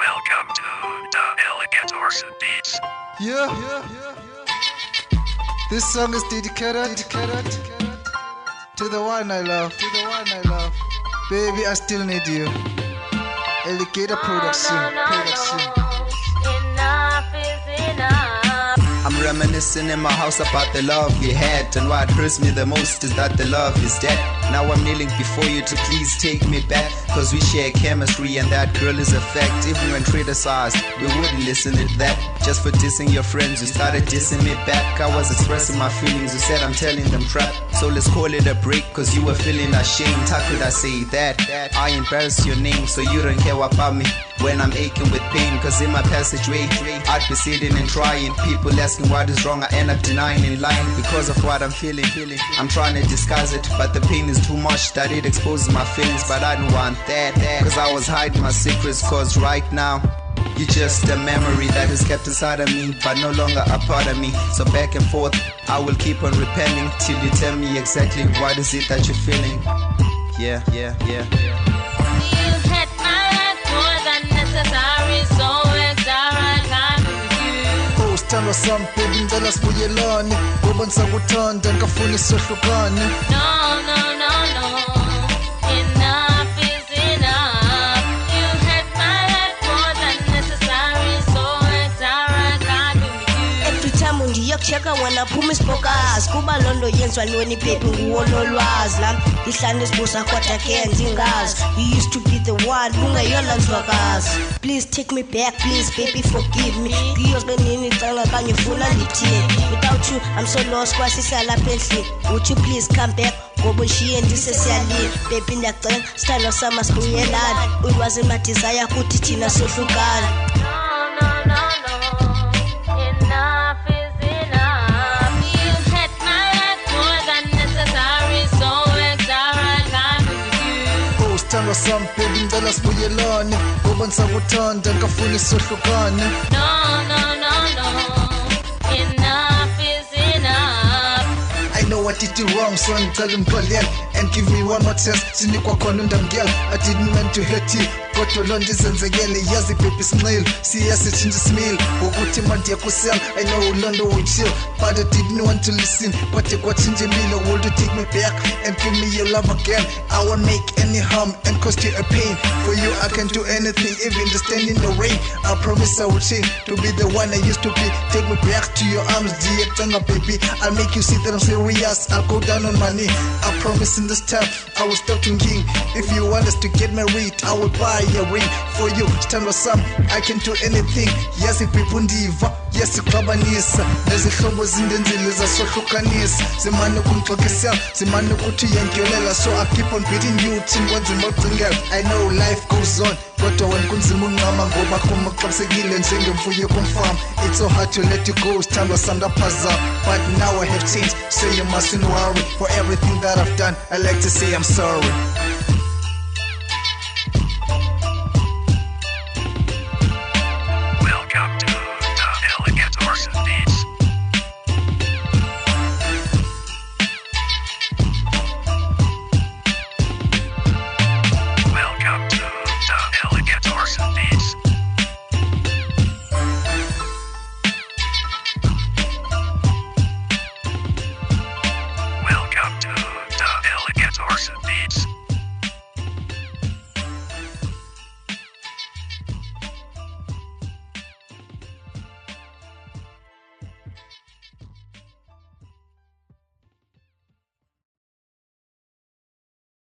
Welcome to the Elegant Orson Beats. Yeah. This song is dedicated to the one I love. Baby, I still need you. Alligator production. Enough is enough. I'm reminiscing in my house about the love we had, and what hurts me the most is that the love is dead. Now I'm kneeling before you to please take me back, cause we share chemistry and that girl is a fact. Even when criticized, we wouldn't listen to that. Just for dissing your friends, you started dissing me back. I was expressing my feelings, you said I'm telling them crap. So let's call it a break, cause you were feeling ashamed. How could I say that? I embarrass your name, so you don't care about me when I'm aching with pain. Cause in my passageway, I'd be sitting and trying. People asking what is wrong, I end up denying in line because of what I'm feeling. I'm trying to disguise it, but the pain is too much that it exposes my feelings. But I don't want that, cause I was hiding my secrets. Cause right now, you're just a memory that is kept inside of me, but no longer a part of me. So back and forth, I will keep on repenting till you tell me exactly what is it that you're feeling. Yeah. You had my life more than necessary, so it's alright, I'm with you. Sithandwa sami baby ngicela sibuyelane ngoba ngisakuthanda ngikafuna sihlukane. No. Enough is enough. You had my life more than necessary, so it's alright, I'm with you. Every time ndiyakucheka wena phuma isibhokazi kuba londo yenzwa lweni baby nguwo lolwazi lami ndihlane sibusa kodwa ke ndingazi. You used to be the one ungeyona nzwakazi. Please take me back, please baby forgive me. Ngiyozbe nini canga kanye ufuna ndithini. Without you I'm so lost kwasisala phezulu. Would you please come back ngoba ushiye ndisesiyalini. Baby ndiyacela sithandwa sama sibuyelane. Ulwazi my desire kuthi thina sohlukana. No. Enough is enough. You had my life more than necessary, so it's alright, I'm with you. Sithandwa sami baby ngicela sibuyelane ngoba ngisakuthanda ngikafuna sihlukane. No. Enough is enough. I know I did you wrong, so ngicela ungixolele and give me one more chance. Sinikwa khona undamngela. I didn't mean to hurt you, kodwa lo nto izenzekele. Yazi baby sinxile siyasitshintsha isimilo ukuthi manje yakusela. I know lo nto uyichill, but I didn't want to listen. Kodwa kwatshintsha impilo. Will you take me back and give me your love again? I won't make any harm and cause you a pain. For you I can do anything, even to stand in the rain. I promise I will change to be the one I used to be. Take me back to your arms, dear Tanga baby. I'll make you see that I'm serious. I'll go down on my knee. I promise in this time I will stop thinking. If you want us to get married, I will buy a ring for you. Sithandwa sami, I can do anything. Yes, people ndiva, yes ixabanisa. Nezihlobo zindenzile zasohlukanisa. Zimane ukungixokisela, zimane ukuthi uyangiolela. So I keep on beating you till kwanzima ucingela. I know life goes on, kodwa wena kunzima unqama ngoba kumaxabisekile njengemfuyo kumfama. It's so hard to let you go, sithandwa sami ndaphazama. But now I have changed, so you mustn't worry. For everything that I've done, I like to say I'm sorry.